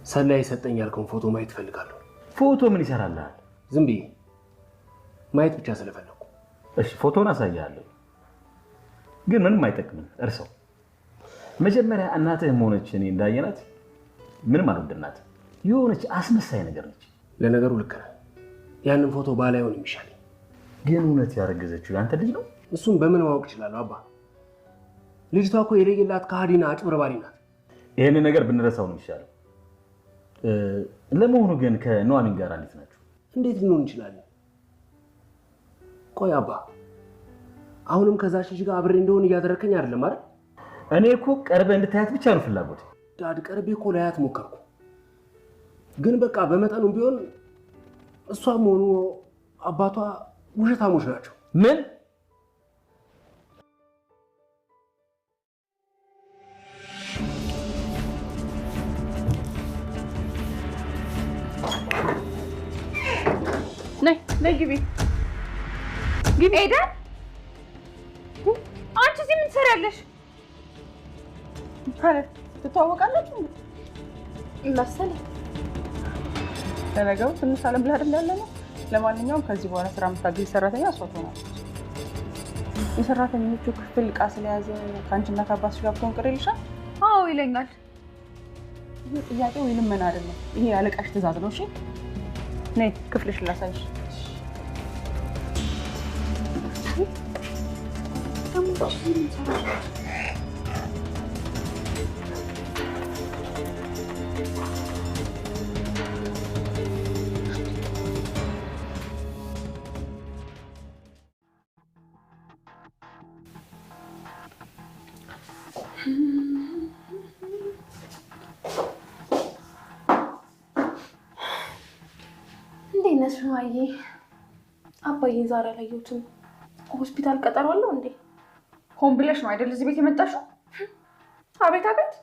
ሰላይ ሰጠኝ ያልከውን ፎቶ ማየት ፈልጋለሁ። ፎቶ ምን ይሰራልሃል? ዝም ብዬ ማየት ብቻ ስለፈለኩ። እሺ ፎቶን አሳያለሁ፣ ግን ምንም አይጠቅምም። እርሰው መጀመሪያ እናትህ ሆነች እኔ እንዳየናት ምንም አልወደድናት። የሆነች አስመሳይ ነገር ነች። ለነገሩ ልክ ነህ። ያንን ፎቶ ባላየውን የሚሻለኝ። ግን እውነት ያረገዘችው ያንተ ልጅ ነው? እሱን በምን ማወቅ እችላለሁ አባ? ልጅቷ እኮ የለየላት ከሃዲና አጭበርባሪ ናት። ይሄን ነገር ብንረሳው ነው የሚሻለው። ለመሆኑ ግን ከኑሐሚን ጋር እንዴት ናችሁ? እንዴት ልንሆን እንችላለን? ቆይ አባ፣ አሁንም ከዛች ልጅ ጋር አብሬ እንደሆነ እያደረከኝ አይደለም አይደል? እኔ እኮ ቀርበህ እንድታያት ብቻ ነው ፍላጎት። ዳድ ቀርቤ እኮ ላያት ሞከርኩ፣ ግን በቃ በመጠኑም ቢሆን እሷም ሆኑ አባቷ ውሸታሞች ናቸው። ምን? ነይ ግቢ ኤደን፣ አንቺ እዚህ ምን ትሰሪያለሽ? ማለት ትተዋወቃላችሁ መሰለኝ። ለነገሩ ትንሽ አለም ብላ አይደል ያለነው። ለማንኛውም ከዚህ በኋላ ስራ የምታገኝ ሰራተኛ እሷ ትሆናለች። የሰራተኞቹ ክፍል ዕቃ ስለያዘ ከአንቺና ከአባትሽ ጋር ብትሆን ቅር ይልሻል? አዎ ይለኛል። ይህ ጥያቄ ወይንም ምን አይደለም፣ ይሄ አለቃሽ ትእዛዝ ነው። እሺ ነይ ክፍልሽ ላሳይሽ። እንዴት ነሽ ማዬ? አባዬን ዛሬ አላየሁትም። ሆስፒታል ቀጠሮ አለው እንዴ? ሆን ብለሽ ነው አይደል እዚህ ቤት የመጣሽው? አቤት አቤት!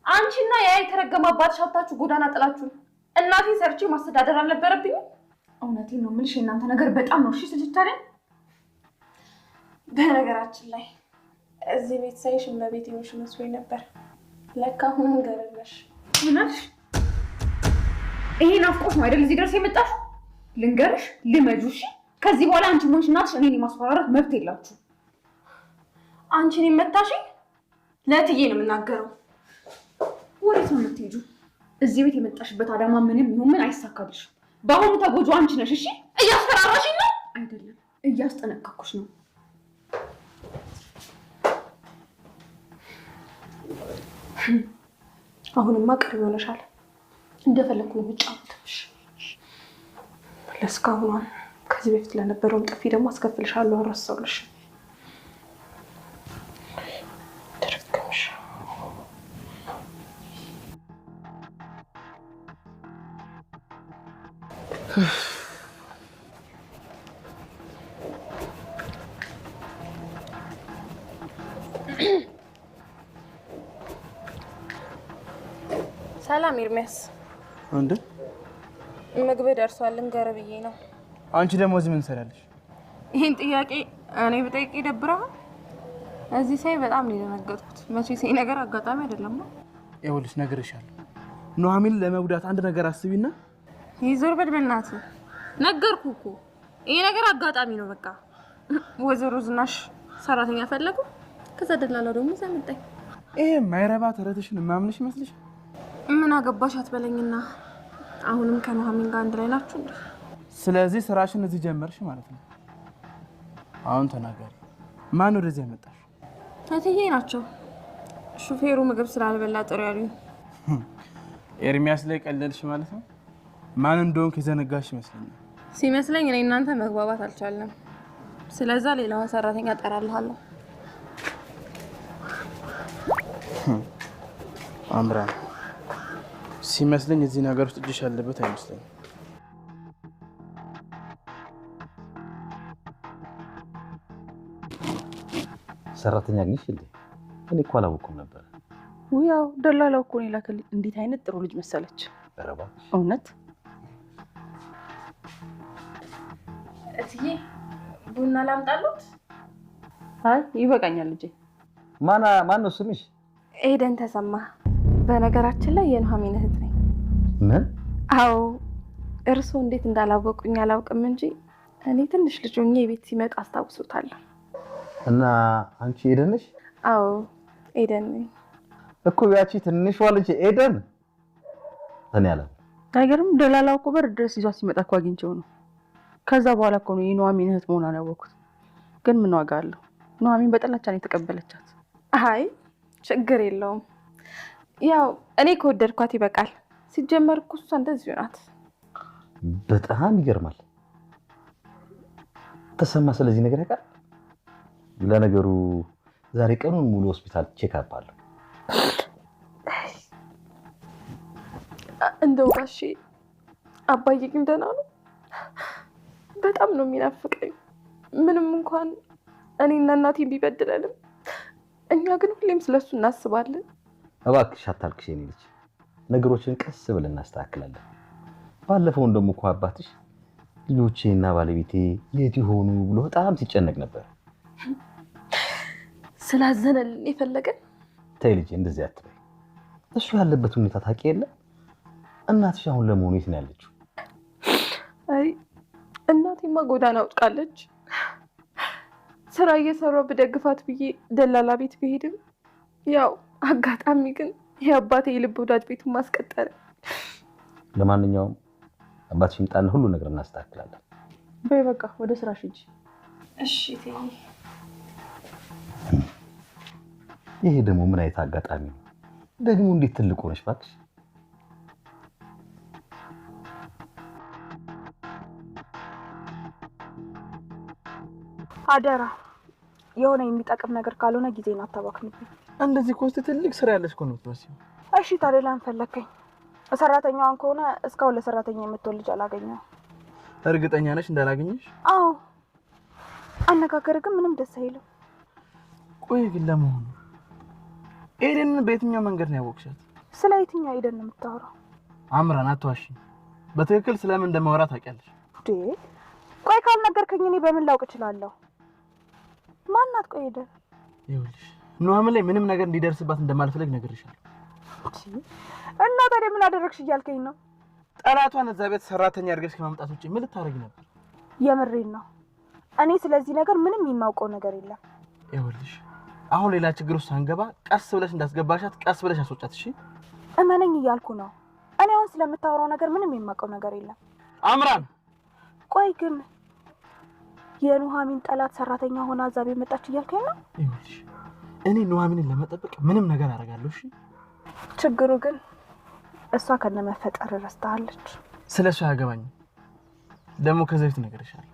አንቺና ያ የተረገመ አባትሽ ሀብታችሁ ጎዳና ጥላችሁ እናቴን ሰርቼ ማስተዳደር አልነበረብኝም? እውነቴን ነው የምልሽ፣ የእናንተ ነገር በጣም ነው። እሺ ስልቻለን። በነገራችን ላይ እዚህ ቤት ሳይሽ እመቤቴ ነሽ መስሎኝ ነበር። ለካ አሁን ገረነሽ። ምን አልሽ? ይሄ ናፍቆሽ ነው አይደል እዚህ ድረስ የመጣሽው? ልንገርሽ፣ ልመጁ። እሺ ከዚህ በኋላ አንቺ ሆንሽ እናትሽ እኔን የማስፈራራት መብት የላችሁ። አንቺን የመታሽኝ ለእትዬ ነው የምናገረው። ወዴት ነው የምትሄጂው? እዚህ ቤት የመጣሽበት አዳማ ምንም ይሁን ምን አይሳካልሽም። በአሁኑ ተጎጂው አንቺ ነሽ። እሺ እያስፈራራሽኝ ነው? አይደለም፣ እያስጠነቀኩሽ ነው። አሁንማ ቅርብ ሆነሻል። እንደፈለኩ ነው የምጫወትብሽ። ለእስካሁኗን ከዚህ በፊት ለነበረውን ጥፊ ደግሞ አስከፍልሻለሁ። አልረሳሁልሽ። ድርግምሽ ሰላም ኤርሚያስ። እንዴ ምግብ ደርሷል፣ ልንገርህ ብዬ ነው። አንቺ ደግሞ እዚህ ምን ትሰሪያለሽ? ይሄን ጥያቄ እኔ ብጠይቅ ይደብረሃል? እዚህ ሳይ በጣም ነው የደነገጥኩት። መቼስ ይሄ ነገር አጋጣሚ አይደለም ነው። ይኸውልሽ ነግሬሻለሁ። ኑሐሚን ለመጉዳት አንድ ነገር አስቢና። ይዞር በድበናት ነገርኩህ እኮ ይሄ ነገር አጋጣሚ ነው። በቃ ወይዘሮ ዝናሽ ሰራተኛ ፈለጉ፣ ከዛ ደላላው ደግሞ ዘመጣኝ። ይሄ ማይረባ ተረትሽን ማምንሽ ይመስልሽ? ምን አገባሽ አትበለኝና አሁንም ከኑሐሚን ጋር አንድ ላይ ናችሁ እንዴ? ስለዚህ ስራሽን እዚህ ጀመርሽ ማለት ነው። አሁን ተናገሪ፣ ማን ወደዚህ ያመጣሽ? እትዬ ናቸው። ሹፌሩ ምግብ ስላልበላ ጥሩ ያሉኝ። ኤርሚያስ ላይ ቀለልሽ ማለት ነው። ማን እንደሆንክ የዘነጋሽ ይመስለኛል። ሲመስለኝ እኔ እናንተ መግባባት አልቻለም። ስለዛ ሌላዋ ሰራተኛ ጠራልሃለሁ። አምራን ሲመስለኝ እዚህ ነገር ውስጥ እጅሽ ያለበት አይመስለኝም። ሰራተኛ አግኝሽ እንዴ? እኔ እኮ አላወኩም ነበር። ያው ደላላው እኮ ነው የላከልኝ። እንዴት አይነት ጥሩ ልጅ መሰለች። ኧረ እባክሽ እውነት። እትዬ ቡና ላምጣሉት? አይ ይበቃኛል ልጄ። ማን ነው ስምሽ? ኤደን ተሰማ። በነገራችን ላይ የኑሐሚን እህት ነኝ። ምን? አዎ እርሶ እንዴት እንዳላወቁኝ አላውቅም እንጂ እኔ ትንሽ ልጅ ሆኜ ቤት ሲመጣ አስታውሶታለሁ። እና አንቺ ኤደን ነሽ? አዎ ኤደን ነኝ እኮ ያቺ ትንሿ ልጅ ኤደን። እኔ አለ አይገርም። ደላላው እኮ በር ድረስ ይዟት ሲመጣ እኮ አግኝቼው ነው። ከዛ በኋላ እኮ ነው የኑሐሚን እህት መሆኗን ያወቅሁት። ግን ምን ዋጋ አለው? ኑሐሚን በጥላቻ ነው የተቀበለቻት። አይ ችግር የለውም። ያው እኔ ከወደድኳት ይበቃል። ሲጀመር እኮ እሷ እንደዚህ ናት። በጣም ይገርማል። ተሰማ ስለዚህ ነገር ያውቃል? ለነገሩ ዛሬ ቀኑን ሙሉ ሆስፒታል ቼክ አፕ አለው። እንደው ጋሼ አባዬ ግን ደህና ነው? በጣም ነው የሚናፍቀኝ። ምንም እንኳን እኔና እናቴ ቢበድለንም እኛ ግን ሁሌም ስለሱ እናስባለን። እባክሽ አታልቅሽ የኔ ልጅ፣ ነገሮችን ቀስ ብለን እናስተካክላለን። ባለፈው እንደሞ እኮ አባትሽ ልጆቼና ባለቤቴ የት ይሆኑ ብሎ በጣም ሲጨነቅ ነበር። ስላዘነልን የፈለገን። ተይ ልጅ እንደዚህ አትበይ። እሱ ያለበት ሁኔታ ታውቂ የለ? እናትሽ አሁን ለመሆኑ የት ነው ያለችው? አይ እናቴማ ጎዳና ወጥቃለች። ስራ እየሰራሁ ብደግፋት ብዬ ደላላ ቤት ብሄድም ያው አጋጣሚ ግን የአባቴ የልብ ወዳጅ ቤቱን ማስቀጠለ። ለማንኛውም አባትሽ ይምጣና ሁሉ ነገር እናስተካክላለን። በይ በቃ ወደ ስራሽ ሂጂ። እሺ እቴዬ። ይሄ ደግሞ ምን አይነት አጋጣሚ ነው? ደግሞ እንዴት ትልቅ ሆነሽ እባክሽ። አደራ የሆነ የሚጠቅም ነገር ካልሆነ ጊዜን አታባክንብኝ። እንደዚህ ኮስት ትልቅ ስራ ያለሽ እኮ ነው የምትመስለው። እሺ ታዲያ ለምን ፈለከኝ? ሰራተኛዋን ከሆነ እስካሁን ለሰራተኛ የምትወል ልጅ አላገኘሁም። እርግጠኛ ነሽ እንዳላገኘሽ? አዎ። አነጋገር ግን ምንም ደስ አይልም። ቆይ ግን ለመሆኑ ኤደንን በየትኛው መንገድ ነው ያወቅሻት? ስለ የትኛው ኤደን ነው የምታወራው? አምራን አትዋሺ። በትክክል ስለምን እንደማወራ ታውቂያለሽ? ቆይ ካልነገርከኝ እኔ በምን ላውቅ እችላለሁ? ማናት ቆይ ኤደን? ይኸውልሽ ኑሐሚን ላይ ምንም ነገር እንዲደርስባት እንደማልፈልግ ነግሬሻለሁ። እና ታዲያ ምን አደረግሽ እያልከኝ ነው? ጠላቷን እዛ ቤት ሰራተኛ አድርገሽ ከማምጣት ውጪ ምን ልታረጊ ነበር? የምሬን ነው። እኔ ስለዚህ ነገር ምንም የማውቀው ነገር የለም። ይኸውልሽ አሁን ሌላ ችግር ውስጥ ሳንገባ ቀስ ብለሽ እንዳስገባሻት ቀስ ብለሽ አስወጫት። እሺ እመነኝ እያልኩ ነው። እኔ አሁን ስለምታወራው ነገር ምንም የማውቀው ነገር የለም። አምራን ቆይ ግን የኑሐሚን ጠላት ሰራተኛ ሆና እዛ ቤት መጣች እያልከኝ ነው? ይኸውልሽ እኔ ኑሐሚንን ለመጠበቅ ምንም ነገር አደርጋለሁ። እሺ ችግሩ ግን እሷ ከነመፈጠር ረስታለች። ስለሷ ያገባኝ ደግሞ ከዚህ በፊት ነግሬሻለሁ።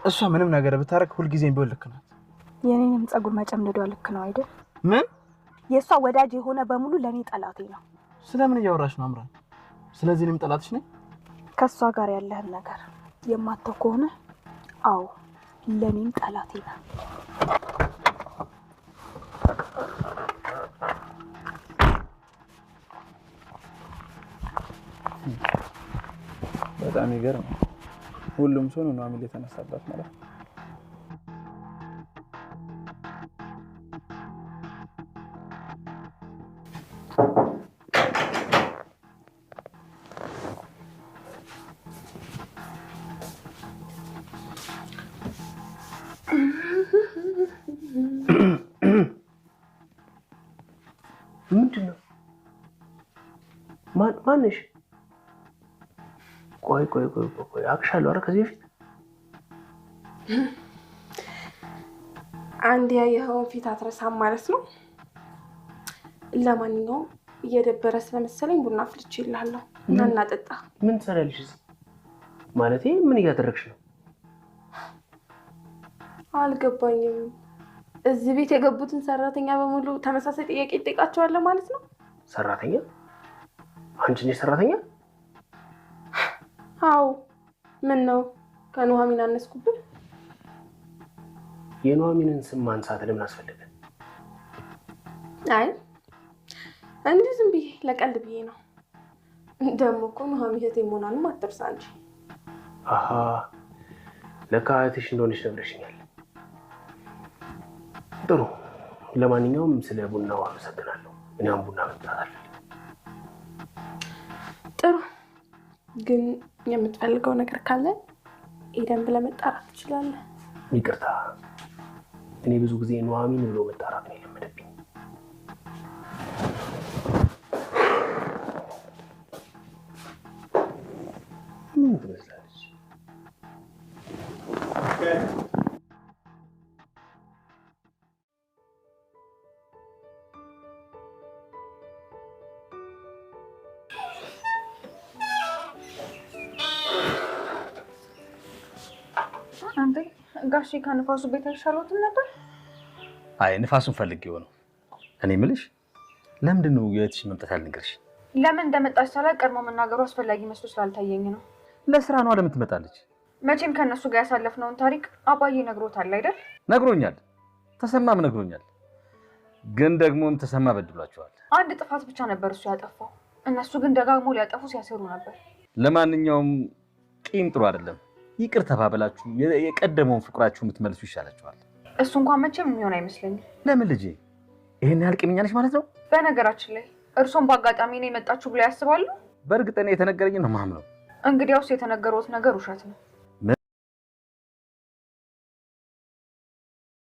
እሷ ምንም ነገር ብታረግ ሁልጊዜም ቢሆን ልክ ናት። የኔንም ጸጉር መጨምደዷ ልክ ነው አይደል? ምን? የሷ ወዳጅ የሆነ በሙሉ ለኔ ጠላቴ ነው። ስለምን እያወራሽ ነው አምራን? ስለዚህ እኔም ጠላትሽ ነኝ? ከሷ ጋር ያለህን ነገር የማተው ከሆነ አዎ ለኔም ጠላቴ ነው። በጣም ይገርም። ሁሉም ሰው ነው ኑሐሚን የተነሳባት ማለት ነው። ምንድነው? ማንሽ? ቆይ አቅሻለሁ። ኧረ ከዚህ በፊት አንድ ያየኸውን ፊት አትረሳም ማለት ነው። ለማንኛውም እየደበረ ስለመሰለኝ ቡና አፍልቼ እልሃለሁ እና እናጠጣ። ምን ትሰሪያለሽ እዚህ? ማለቴ ምን እያደረግሽ ነው? አልገባኝም። እዚህ ቤት የገቡትን ሰራተኛ በሙሉ ተመሳሳይ ጥያቄ ይጠይቃቸዋል ማለት ነው? ሰራተኛ? አንቺ ነሽ ሰራተኛ? አዎ። ምን ነው ከኑሐሚን አነስኩብህ? የኑሐሚንን ስም ማንሳት ለምን አስፈለገ? አይ እንዲህ ዝም ብዬ ለቀልድ ብዬ ነው። ደግሞ እኮ ኑሐሚን እህቴ መሆኗንም አትርሳ እንጂ። አሃ ለካ እህትሽ እንደሆነች ነግረሽኛል። ጥሩ። ለማንኛውም ስለ ቡናው አመሰግናለሁ። እኛም ቡና መጠጣት አለብን። ጥሩ ግን የምትፈልገው ነገር ካለ ኤደን ብለህ መጣራት ትችላለህ። ይቅርታ፣ እኔ ብዙ ጊዜ ኑሐሚን ብሎ መጣራት ነው የለመደብኝ። ምን ትመስላለች? አንተ ጋሼ ከንፋሱ ቤት አይሻሎትም ነበር? አይ ንፋሱን ፈልጌው ነው። እኔ የምልሽ ለምንድን ነው የእህትሽ መምጣት ያልነገርሽ? ለምን እንደመጣች ሳላውቅ ቀድሞ መናገሩ አስፈላጊ መስሎ ስላልታየኝ ነው። ለስራ ነው ለምን ትመጣለች? መቼም ከእነሱ ጋር ያሳለፍነውን ታሪክ አባዬ ነግሮታል አይደል? ነግሮኛል፣ ተሰማም ነግሮኛል። ግን ደግሞም ተሰማ በድሏቸዋል። አንድ ጥፋት ብቻ ነበር እሱ ያጠፋው። እነሱ ግን ደጋግሞ ሊያጠፉ ሲያሰሩ ነበር። ለማንኛውም ቂም ጥሩ አይደለም። ይቅር ተባብላችሁ የቀደመውን ፍቅራችሁ የምትመልሱ ይሻላችኋል። እሱ እንኳን መቼም የሚሆን አይመስለኝም። ለምን ልጄ? ይሄን ያህል ቂመኛ ነሽ ማለት ነው? በነገራችን ላይ እርሶም በአጋጣሚ ነው የመጣችሁ ብለው ያስባሉ? በእርግጥ እኔ የተነገረኝ ነው ማምነው። እንግዲያውስ የተነገሩት ነገር ውሸት ነው።